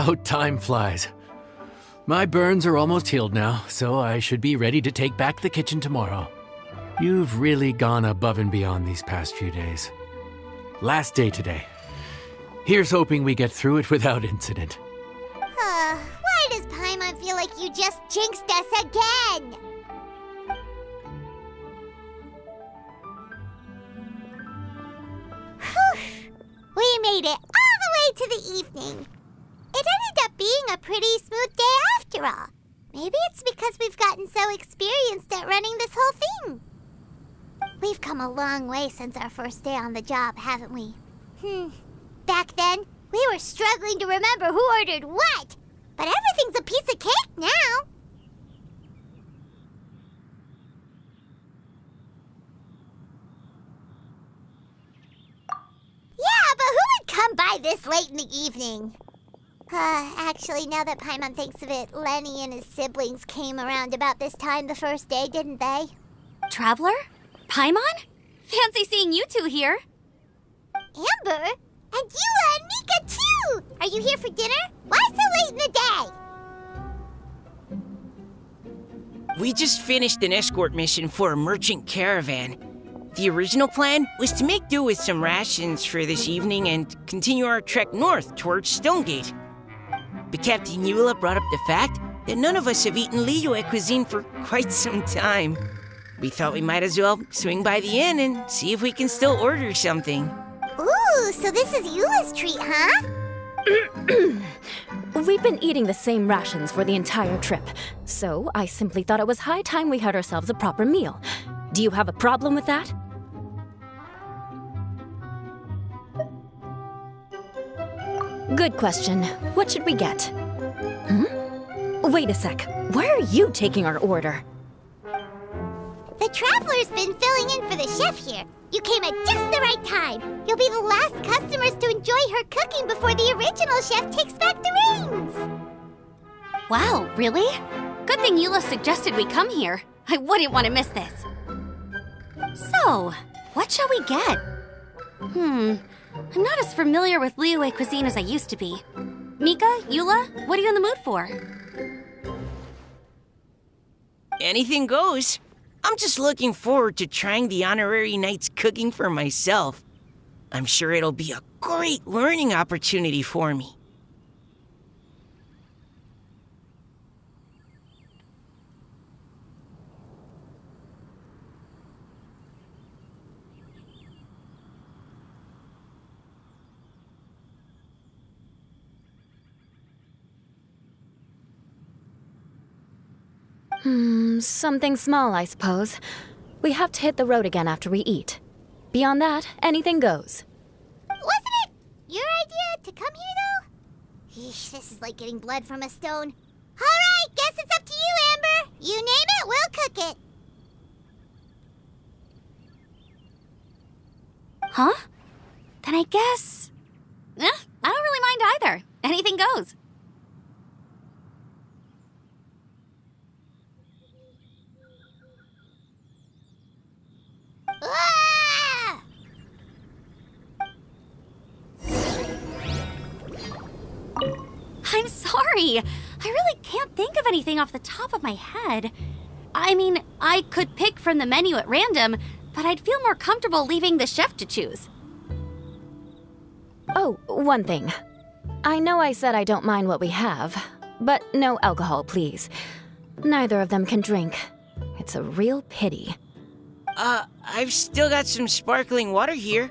How time flies. My burns are almost healed now, so I should be ready to take back the kitchen tomorrow. You've really gone above and beyond these past few days. Last day today. Here's hoping we get through it without incident. Why does Paimon feel like you just jinxed us again? Whew. We made it all the way to the evening. It ended up being a pretty smooth day after all. Maybe it's because we've gotten so experienced at running this whole thing. We've come a long way since our first day on the job, haven't we? Back then, we were struggling to remember who ordered what. But everything's a piece of cake now. Yeah, but who would come by this late in the evening? Actually, now that Paimon thinks of it, Lenny and his siblings came around about this time the first day, didn't they? Traveler? Paimon? Fancy seeing you two here. Amber? And Eula and Mika, too! Are you here for dinner? Why so late in the day? We just finished an escort mission for a merchant caravan. The original plan was to make do with some rations for this evening and continue our trek north towards Stonegate. But Captain Eula brought up the fact that none of us have eaten Liyue cuisine for quite some time. We thought we might as well swing by the inn and see if we can still order something. Ooh, so this is Eula's treat, huh? We've been eating the same rations for the entire trip, so I simply thought it was high time we had ourselves a proper meal. Do you have a problem with that? Good question. What should we get? Wait a sec. Why are you taking our order? The Traveler's been filling in for the chef here. You came at just the right time. You'll be the last customers to enjoy her cooking before the original chef takes back the reins. Wow, really? Good thing Eula suggested we come here. I wouldn't want to miss this. So, what shall we get? I'm not as familiar with Liyue cuisine as I used to be. Mika, Eula, what are you in the mood for? Anything goes. I'm just looking forward to trying the honorary knight's cooking for myself. I'm sure it'll be a great learning opportunity for me. Something small, I suppose. We have to hit the road again after we eat. Beyond that, anything goes. Wasn't it your idea to come here, though? Eesh, this is like getting blood from a stone. All right, guess it's up to you, Amber. You name it, we'll cook it. Huh? Then I guess... I don't really mind either. Anything goes. Ah! I'm sorry. I really can't think of anything off the top of my head. I mean, I could pick from the menu at random, but I'd feel more comfortable leaving the chef to choose. Oh, one thing. I know I said I don't mind what we have, but no alcohol, please. Neither of them can drink. It's a real pity. I've still got some sparkling water here.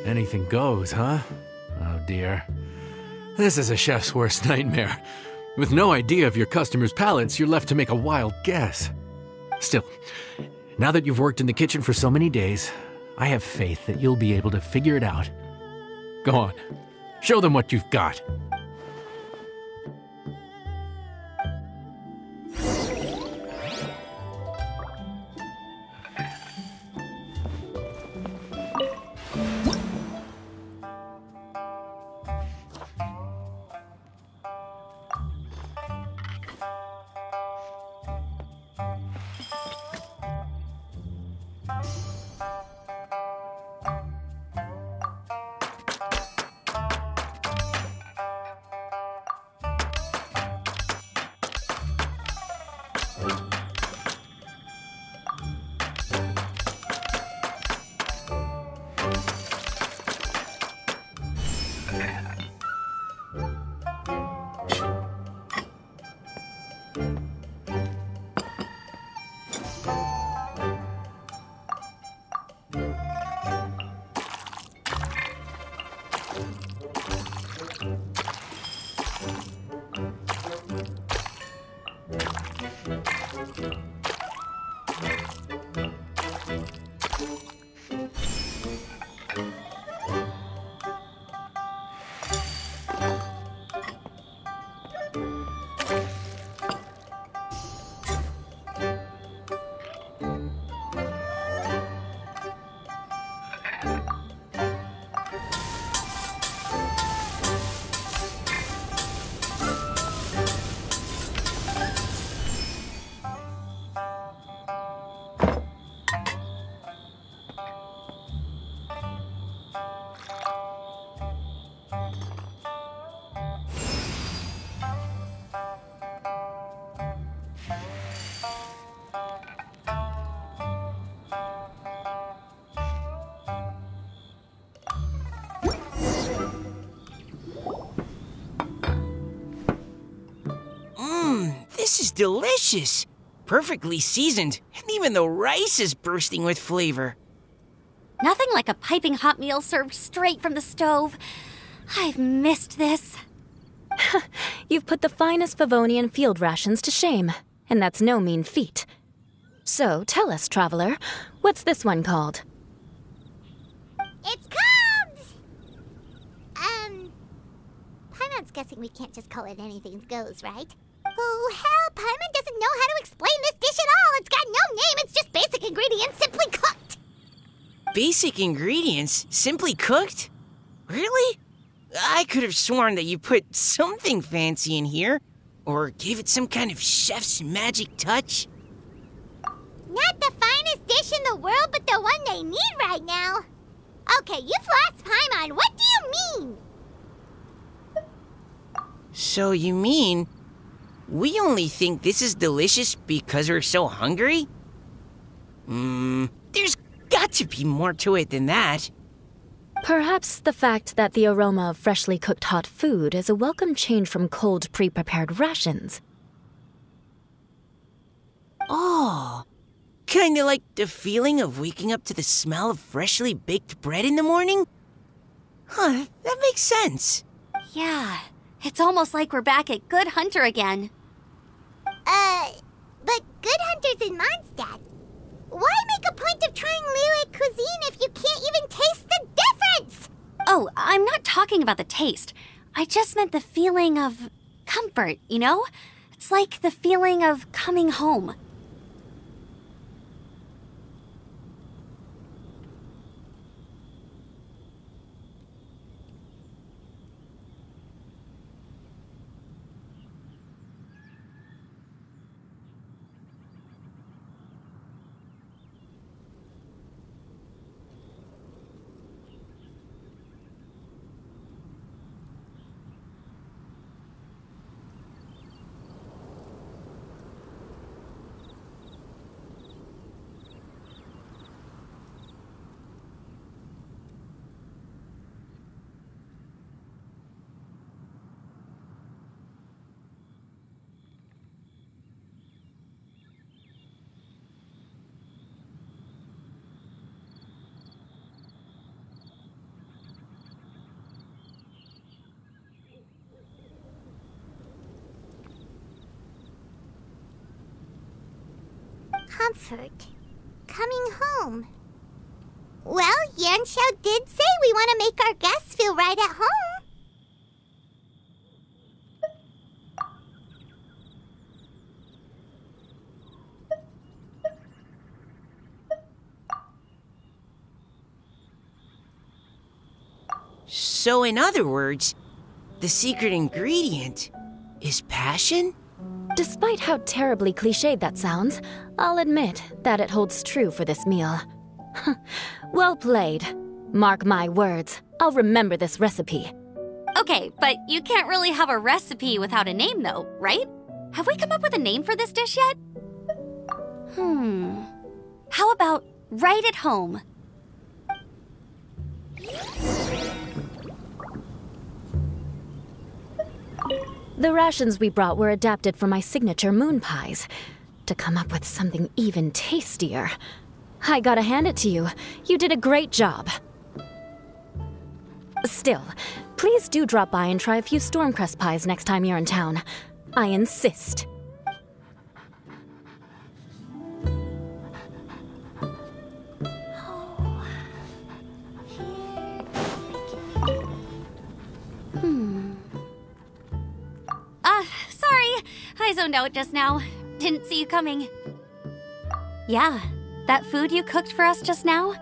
Anything goes, huh? Oh dear. This is a chef's worst nightmare. With no idea of your customers' palates, you're left to make a wild guess. Still, now that you've worked in the kitchen for so many days, I have faith that you'll be able to figure it out. Go on, show them what you've got. This is delicious. Perfectly seasoned, and even the rice is bursting with flavor. Nothing like a piping hot meal served straight from the stove. I've missed this. You've put the finest Favonian field rations to shame, and that's no mean feat. So tell us, traveler, what's this one called? It's called... Paimon's guessing we can't just call it anything goes, right? Oh, hell, Paimon doesn't know how to explain this dish at all. It's got no name, it's just basic ingredients simply cooked. Basic ingredients? Simply cooked? Really? I could have sworn that you put something fancy in here, or gave it some kind of chef's magic touch. Not the finest dish in the world, but the one they need right now. Okay, you've lost Paimon. What do you mean? So you mean we only think this is delicious because we're so hungry? There's got to be more to it than that. Perhaps the fact that the aroma of freshly cooked hot food is a welcome change from cold, pre-prepared rations. Oh, kinda like the feeling of waking up to the smell of freshly baked bread in the morning? Huh, that makes sense. Yeah, it's almost like we're back at Good Hunter again. But Good Hunter's in Mondstadt. Why make a point of trying Lyric cuisine if you can't even taste the difference? Oh, I'm not talking about the taste. I just meant the feeling of comfort, you know? It's like the feeling of coming home. Comfort. Coming home. Well, Yanxiao did say we want to make our guests feel right at home. So in other words, the secret ingredient is passion? Despite how terribly cliched that sounds, I'll admit that it holds true for this meal. Well played. Mark my words, I'll remember this recipe. Okay, but you can't really have a recipe without a name, though, right? Have we come up with a name for this dish yet? How about right at home? The rations we brought were adapted for my signature moon pies. To come up with something even tastier. I gotta hand it to you. You did a great job. Still, please do drop by and try a few Stormcrest pies next time you're in town. I insist. Sorry. I zoned out just now. Didn't see you coming. Yeah, that food you cooked for us just now,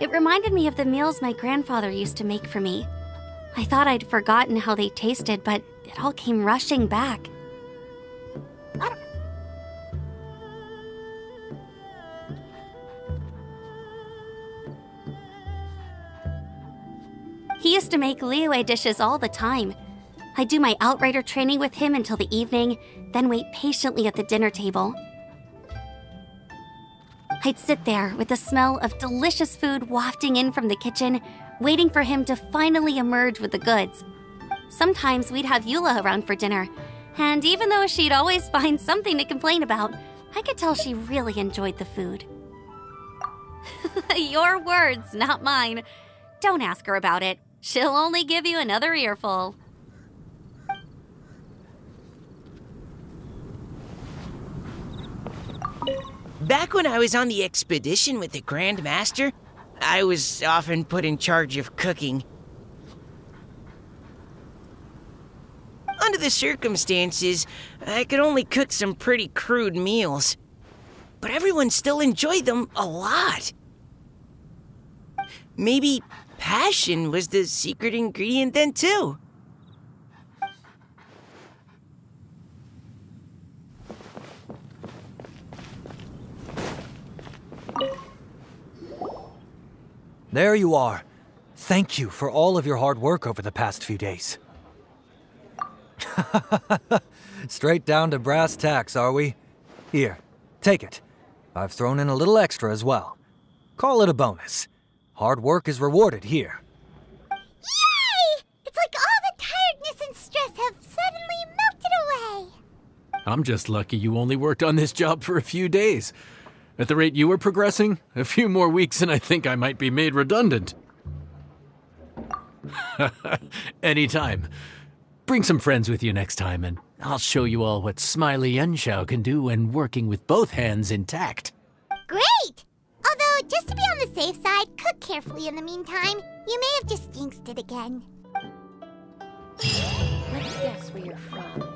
it reminded me of the meals my grandfather used to make for me. I thought I'd forgotten how they tasted, but it all came rushing back. He used to make Liyue dishes all the time. I'd do my outrider training with him until the evening, then wait patiently at the dinner table. I'd sit there with the smell of delicious food wafting in from the kitchen, waiting for him to finally emerge with the goods. Sometimes we'd have Eula around for dinner, and even though she'd always find something to complain about, I could tell she really enjoyed the food. Your words, not mine. Don't ask her about it. She'll only give you another earful. Back when I was on the expedition with the Grand Master, I was often put in charge of cooking. Under the circumstances, I could only cook some pretty crude meals. But everyone still enjoyed them a lot. Maybe passion was the secret ingredient then, too. There you are. Thank you for all of your hard work over the past few days. Straight down to brass tacks, are we? Here, take it. I've thrown in a little extra as well. Call it a bonus. Hard work is rewarded here. Yay! It's like all the tiredness and stress have suddenly melted away. I'm just lucky you only worked on this job for a few days. At the rate you were progressing, a few more weeks and I think I might be made redundant. Anytime. Bring some friends with you next time and I'll show you all what Smiley Yenshao can do when working with both hands intact. Great! Although, just to be on the safe side, cook carefully in the meantime. You may have just jinxed it again. Let's guess where you're from.